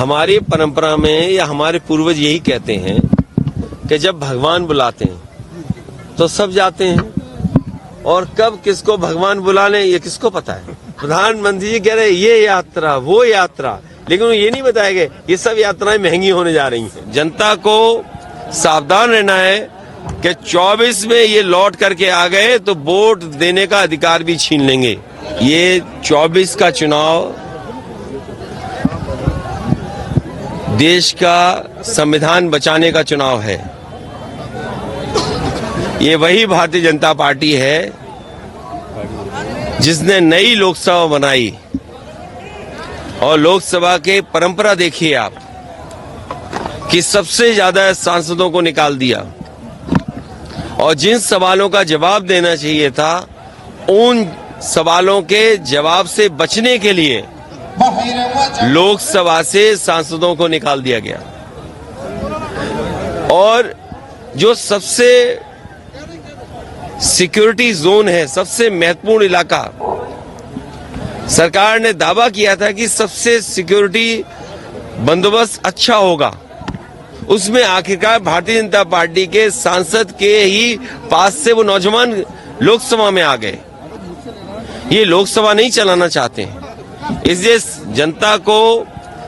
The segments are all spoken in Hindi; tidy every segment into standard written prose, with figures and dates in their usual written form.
हमारी परंपरा में या हमारे पूर्वज यही कहते हैं कि जब भगवान बुलाते हैं तो सब जाते हैं, और कब किसको भगवान बुला लें ये किसको पता है। प्रधानमंत्री जी कह रहे ये यात्रा वो यात्रा, लेकिन ये नहीं बताया गया ये सब यात्राएं महंगी होने जा रही हैं। जनता को सावधान रहना है कि 24 में ये लौट करके आ गए तो वोट देने का अधिकार भी छीन लेंगे। ये 24 का चुनाव देश का संविधान बचाने का चुनाव है। ये वही भारतीय जनता पार्टी है जिसने नई लोकसभा बनाई, और लोकसभा के परंपरा देखिए आप कि सबसे ज्यादा सांसदों को निकाल दिया, और जिन सवालों का जवाब देना चाहिए था उन सवालों के जवाब से बचने के लिए लोकसभा से सांसदों को निकाल दिया गया। और जो सबसे सिक्योरिटी जोन है, सबसे महत्वपूर्ण इलाका, सरकार ने दावा किया था कि सबसे सिक्योरिटी बंदोबस्त अच्छा होगा, उसमें आखिरकार भारतीय जनता पार्टी के सांसद के ही पास से वो नौजवान लोकसभा में आ गए। ये लोकसभा नहीं चलाना चाहते हैं, इसलिए जनता को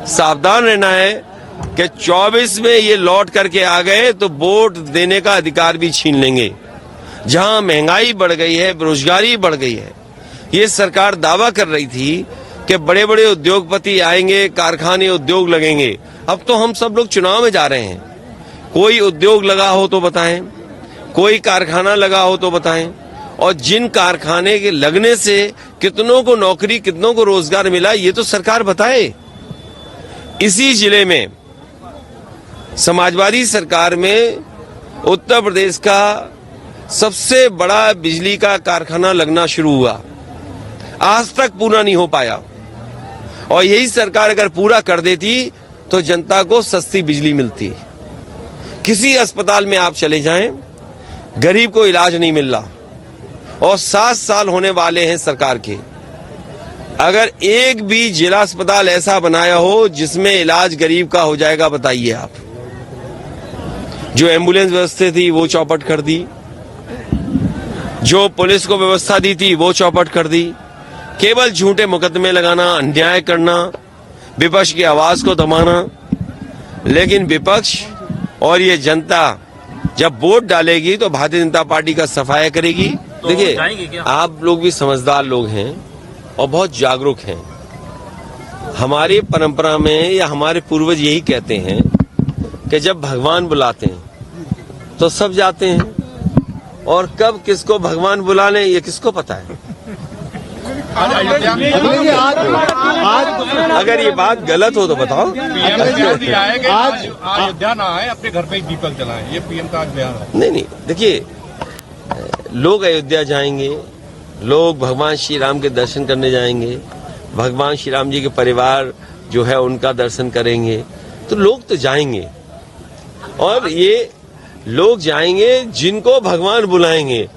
सावधान रहना है कि 24 में ये लौट करके आ गए तो वोट देने का अधिकार भी छीन लेंगे। जहां महंगाई बढ़ गई है, बेरोजगारी बढ़ गई है, ये सरकार दावा कर रही थी कि बड़े बड़े उद्योगपति आएंगे, कारखाने उद्योग लगेंगे। अब तो हम सब लोग चुनाव में जा रहे हैं, कोई उद्योग लगा हो तो बताएं, कोई कारखाना लगा हो तो बताएं, और जिन कारखाने के लगने से कितनों को नौकरी, कितनों को रोजगार मिला, ये तो सरकार बताए। इसी जिले में समाजवादी सरकार में उत्तर प्रदेश का सबसे बड़ा बिजली का कारखाना लगना शुरू हुआ, आज तक पूरा नहीं हो पाया, और यही सरकार अगर पूरा कर देती तो जनता को सस्ती बिजली मिलती। किसी अस्पताल में आप चले जाएं, गरीब को इलाज नहीं मिल रहा, और 7 साल होने वाले हैं सरकार के। अगर एक भी जिला अस्पताल ऐसा बनाया हो जिसमें इलाज गरीब का हो जाएगा, बताइए आप। जो एम्बुलेंस व्यवस्था थी वो चौपट कर दी, जो पुलिस को व्यवस्था दी थी वो चौपट कर दी। केवल झूठे मुकदमे लगाना, अन्याय करना, विपक्ष की आवाज को दबाना। लेकिन विपक्ष और ये जनता जब वोट डालेगी तो भारतीय जनता पार्टी का सफाया करेगी। तो देखिए, आप लोग भी समझदार लोग हैं और बहुत जागरूक हैं। हमारी परंपरा में या हमारे पूर्वज यही कहते हैं कि जब भगवान बुलाते हैं तो सब जाते हैं, और कब किसको भगवान बुला लें ये किसको पता है। अगर ये बात गलत हो तो बताओ। आज अयोध्या ना आए, अपने घर पे ही दीपक जलाएं, ये पीएम का बयान है। नहीं, देखिए, लोग अयोध्या जाएंगे, लोग भगवान श्री राम के दर्शन करने जाएंगे, भगवान श्री राम जी के परिवार जो है उनका दर्शन करेंगे, तो लोग तो जाएंगे, और ये लोग जाएंगे जिनको भगवान बुलाएंगे,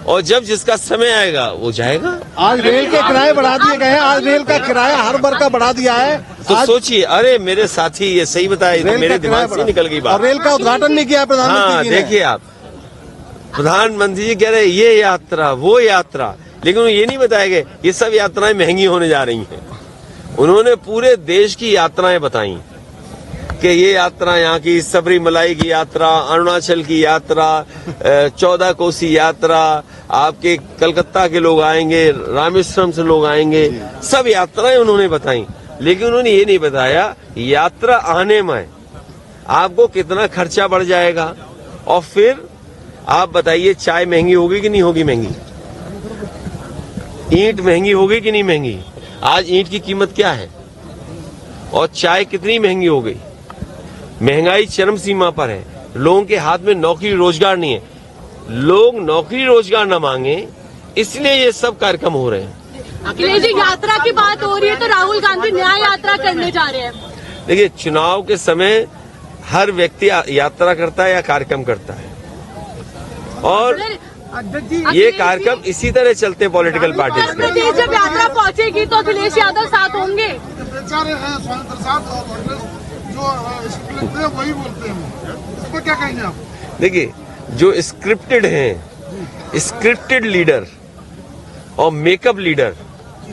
और जब जिसका समय आएगा वो जाएगा। आज रेल के किराए बढ़ा दिए गए हैं, आज रेल का किराया हर वर्ग का बढ़ा दिया है। तो सोचिए, अरे मेरे साथी ये सही बताए, तो मेरे दिमाग से निकल गई बात। रेल का उद्घाटन नहीं किया प्रधानमंत्री जी ने। देखिए आप, प्रधानमंत्री जी कह रहे ये यात्रा वो यात्रा, लेकिन ये नहीं बताया गया ये सब यात्राएं महंगी होने जा रही हैं। उन्होंने पूरे देश की यात्राएं बताई कि ये यात्रा यहाँ की सबरीमलाई की यात्रा, अरुणाचल की यात्रा, 14 कोसी यात्रा, आपके कलकत्ता के लोग आएंगे, रामेश्वरम से लोग आएंगे, सब यात्राएं उन्होंने बताई। लेकिन उन्होंने ये नहीं बताया यात्रा आने में आपको कितना खर्चा बढ़ जाएगा। और फिर आप बताइए, चाय महंगी होगी कि नहीं होगी महंगी, ईंट महंगी होगी कि नहीं महंगी। आज ईंट की कीमत क्या है, और चाय कितनी महंगी हो गई। महंगाई चरम सीमा पर है, लोगों के हाथ में नौकरी रोजगार नहीं है, लोग नौकरी रोजगार न मांगे, इसलिए ये सब कार्यक्रम हो रहे हैं। अखिलेश जी, यात्रा की बात हो रही है तो राहुल गांधी न्याय यात्रा करने जा रहे हैं। देखिए, चुनाव के समय हर व्यक्ति यात्रा करता है या कार्यक्रम करता है, और ये कार्यक्रम इसी तरह चलते हैं पॉलिटिकल पार्टीज के। जब यात्रा पहुंचेगी तो अखिलेश यादव साथ होंगे। आचार्य हैं स्वामी प्रसाद और अखिलेश जो स्क्रिप्ट लिखते हैं वही बोलते हैं, इस पर क्या कहेंगे आप? देखिए, जो स्क्रिप्टेड हैं, स्क्रिप्टेड लीडर और मेकअप लीडर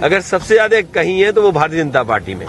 अगर सबसे ज्यादा कहीं है तो वो भारतीय जनता पार्टी में।